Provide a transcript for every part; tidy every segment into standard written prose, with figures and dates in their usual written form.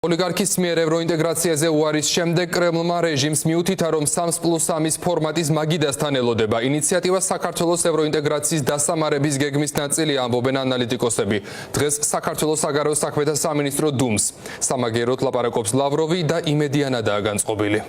ოლიგარქის მიერ ევროინტეგრაციაზე უარის შემდეგ კრემლმა რეჟიმს მიუთითა, რომ 3+3-ის ფორმატის მაგიდასთან ელოდება. ინიციატივა საქართველოს ევროინტეგრაციის დასამარების გეგმის ნაწილია, ამბობენ ანალიტიკოსები. დღეს საქართველოს საგარეო საქმეთა სამინისტრო დუმს. სამაგიეროდ ლაპარაკობს ლავროვი და იმედიანადაა განწყობილი.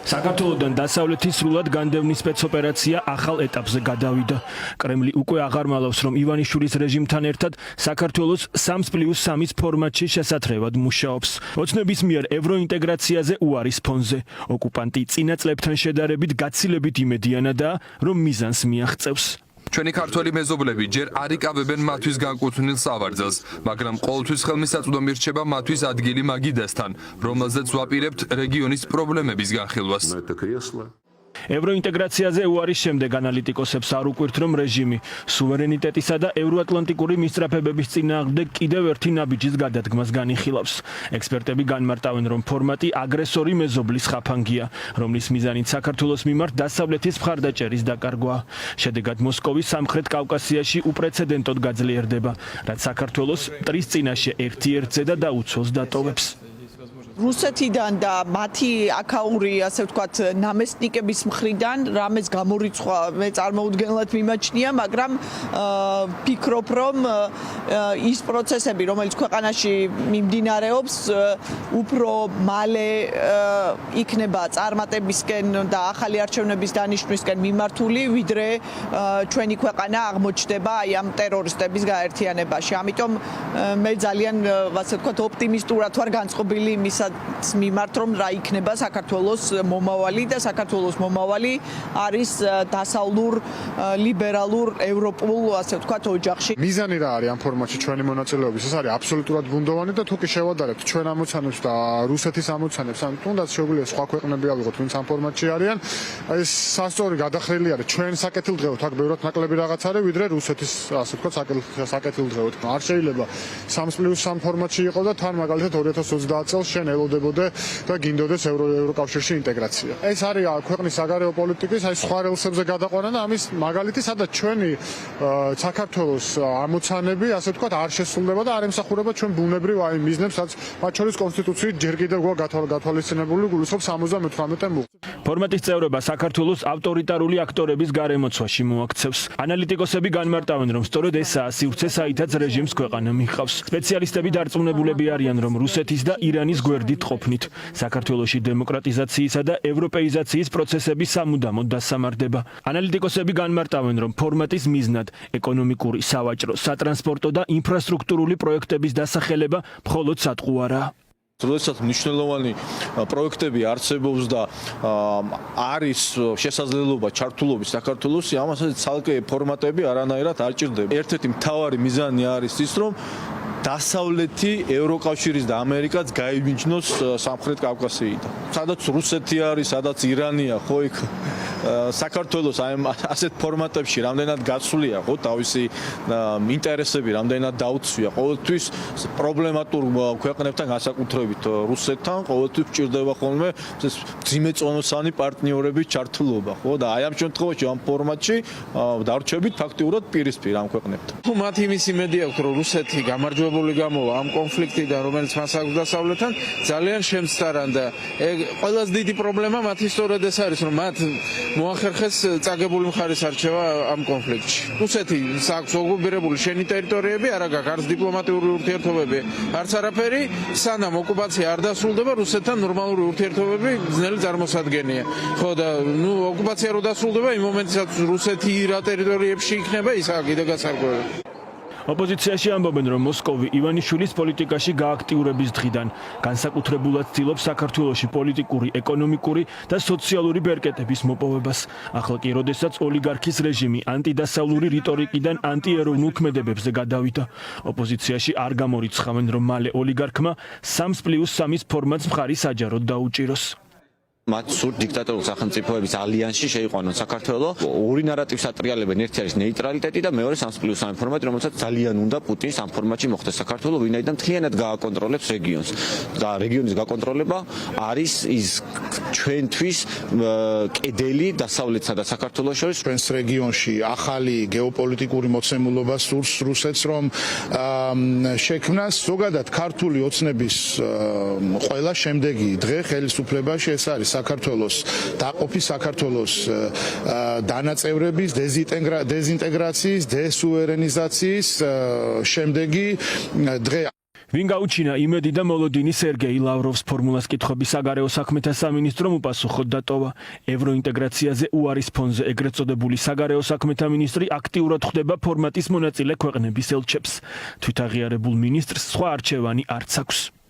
საქართველოდან დასავლეთის სრულად განდევნის სპეცოპერაცია ახალ ეტაპზე გადავიდა. კრემლი უკვე აღარ მალავს, რომ ივანიშვილის რეჟიმთან ერთად საქართველოს 3+3-ის ფორმატში შესაძლებლად მუშაობს. ოცნების მიერ ევროინტეგრაციაზე უარის ფონზე. ოკუპანტი წინა წლებთან შედარებით გაცილებით იმედიანადაა, რომ მიზანს მიაღწევს. ჩვენი ქართველი მეზობლები ჯერ არ იკავებენ მათთვის განკუთვნილ სავარძელს, მაგრამ ყოველთვის ხელმისაწვდომი რჩება მათთვის ადგილი მაგიდასთან, რომელზეც ვაპირებთ რეგიონის პრობლემების განხილვას. ევროინტეგრაციაზე უარის შემდეგ ანალიტიკოსებს არ უკვირთ, რომ რეჟიმი სუვერენიტეტისა და ევროატლანტიკური მისწრაფებების წინააღმდეგ კიდევ ერთი ნაბიჯის გადადგმას განიხილავს. ექსპერტები განმარტავენ, რომ ფორმატი აგრესორი მეზობლის ხაფანგია, რომლის მიზანით საქართველოს მიმართ დასავლეთის მხარდაჭერის დაკარგვაა. შედეგად მოსკოვი სამხრეთ კავკასიაში უპრეცედენტოდ გაძლიერდება, რაც საქართველოს მტრის წინაშე ერთ-ერთზე და დაუცველს დატოვებს. რუსეთიდან და მათი აქაური, ასე ვთქვათ, ნამესტნიკების მხრიდან რამეს გამორიცხვა მე წარმოუდგენლად მიმაჩნია, მაგრამ ფიქრობ, რომ ის პროცესები, რომელიც ქვეყანაში მიმდინარეობს, უფრო მალე იქნება წარმატებისკენ და ახალი არჩევნების დანიშვნისკენ მიმართული, ვიდრე ჩვენი ქვეყანა აღმოჩნდება აი ამ ტერორისტების გაერთიანებაში. ამიტომ მე ძალიან, ასე ვთქვათ, ოპტიმისტურად ვარ განწყობილი იმისა მიმართ, რომ რა იქნება საქართველოს მომავალი და საქართველოს მომავალი არის დასავლურ ლიბერალურ ევროპულ, ასე ვთქვათ, ოჯახში. მიზანი რა არის ამ ფორმატში ჩვენი მონაწილეობის? ეს არის აბსოლუტურად ბუნდოვანი და თუ კი შევადარებთ ჩვენ ამოცანებს და რუსეთის ამოცანებს, ან თუნდაც შეგვიძლია სხვა ქვეყნები ავიღოთ, ვინც ამ ფორმატში არიან, ეს სასწორი გადახრილი არის. ჩვენ საკეთილდღეოდ აქ ბევრად ნაკლები რაღაც არის, ვიდრე რუსეთის, ასე ვთქვათ, საკეთილდღეოდ. არ შეიძლება 3+3 ფორმატში იყო და თან მაგალითად 2030 წელს შენ ელოდებოდე და გინდოდეს ევროკავშირში ინტეგრაცია. ეს არის ქვეყნის საგარეო პოლიტიკის აი სხვა რელსებზე გადაყვანა და ამის მაგალითი, სადაც ჩვენი საქართველოს ამოცანები, ასე ვთქვათ, არ შესრულდება და არ ემსახურება ჩვენ ბუნებრივ აი მიზნებს, რაც მათ შორის კონსტიტუციით ჯერ კიდევ გათვალისწინებული გულისხმობს 78 მუხ. ფორმატის წევრობა საქართველოს ავტორიტარული აქტორების გარემოცვაში მოაქცევს. ანალიტიკოსები განმარტავენ, რომ სწორედ ესაა სივრცე, საითაც რეჟიმს ქვეყანა მიჰყავს. სპეციალისტები დარწმუნებულები არიან, რომ რუსეთის და ირანის გვერდით ყოფნით საქართველოში დემოკრატიზაციისა და ევროპეიზაციის პროცესები სამუდამოდ დასამარდება. ანალიტიკოსები განმარტავენ, რომ ფორმატის მიზნად ეკონომიკური, სავაჭრო, სატრანსპორტო და ინფრასტრუქტურული პროექტების დასახელება მხოლოდ სატყუ არაა. როდესაც მნიშვნელოვანი პროექტები არსებობს და არის შესაძლებლობა ჩართულობის საქართველოსი, ამასაც ცალკე ფორმატები არანაირად არ ჭირდება. ერთ-ერთი მთავარი მიზანი არის ის, რომ დასავლეთი ევროკავშირის და ამერიკაც გაიმიჯნოს სამხრეთ კავკასიიდან. სადაც რუსეთი არის, სადაც ირანია, ხო იქ საქართველოს აი ასეთ ფორმატებში რამდენად გაცვლია, ხო, თავისი ინტერესები რამდენად დაუცვია. ყოველთვის პრობლემატურ ქვეყნებთან განსაკუთრებით რუსეთთან ყოველთვის ჭირდება ხოლმე ძიმეწონოსანი პარტნიორების ჩართულობა, ხო, და აი ამ შემთხვევაში ამ ფორმატში დარჩებით ფაქტიურად პირისპირ ამ ქვეყნებთან. მათ იმის იმედი აქვს, რომ რუსეთი გამარჯვებული გამოვა ამ კონფლიქტიდან, რომელიც მას აქვს დასავლეთთან, ძალიან შემცდარან და ყველაზე დიდი პრობლემა მათი სწორედ ეს არის, რომ მათ მოახერხეს წაგებული მხარის არჩევა ამ კონფლიქტში. რუსეთი აქვს ოკუპირებული შენი ტერიტორიები, არა გაქვს არც დიპლომატიური ურთიერთობები, არც არაფერი, სანამ ოკუპაცია არ დასრულდება, რუსეთთან ნორმალური ურთიერთობები ძნელი წარმოსადგენია. ხო და ნუ ოკუპაცია რო დასრულდება, იმ მომენტისაც რუსეთი რა ტერიტორიებში იქნება, ისაა კიდე გასარკვევი. ოპოზიციაში ამბობენ, რომ მოსკოვი ივანიშვილის პოლიტიკაში გააქტიურების დღიდან განსაკუთრებულად ცდილობს საქართველოში პოლიტიკური, ეკონომიკური და სოციალური ბერკეტების მოპოვებას. ახლა კი, როდესაც ოლიგარქის რეჟიმი ანტიდასავლური რიტორიკიდან ანტიეროვნულ ქმედებებზე გადავიდა. ოპოზიციაში არ გამორიცხავენ, რომ მალე ოლიგარქმა 3+3-ის ფორმატს მხარი საჯაროდ დაუჭიროს. მათ სულ დიქტატორულ სახელმწიფოების ალიანსში შეიყვანონ საქართველოს. ორი ნარატივს ატრიალებენ, ერთი არის ნეიტრალიტეტი და მეორე 3+3 ფორმატი, რომელსაც ძალიან უნდა პუტინს ამ ფორმატში მოხდეს საქართველოს, ვინაიდან მთლიანად გააკონტროლებს რეგიონს. და რეგიონის გაკონტროლება არის ის ჩვენთვის კედელი დასავლეთსა და საქართველოს შორის. ჩვენს რეგიონში ახალი გეოპოლიტიკური მოცემულობა სურს რუსეთს, რომ შექმნას ზოგადად ქართული ოცნების ყველა შემდეგი დღე ხელისუფლებაში ეს არის საქართველოს დაყოფი, საქართველოს დანაწევრების, დეზინტეგრაციის, დესუვერენიზაციის შემდეგი დღე. ვინ გაუჩინა იმედი და მოლოდინი სერგეი ლავროვს ფორმულას კითხვების საგარეო საქმეთა სამინისტრომ უპასუხოდ დატოვა. ევროინტეგრაციაზე უარის ფონზე ეგრეთ წოდებული საგარეო საქმეთა მინისტრი აქტიურად ხვდება ფორმატის მონაწილე ქვეყნების ელჩებს. თვითაღიარებულ მინისტრს სხვა არჩევანი არც აქვს.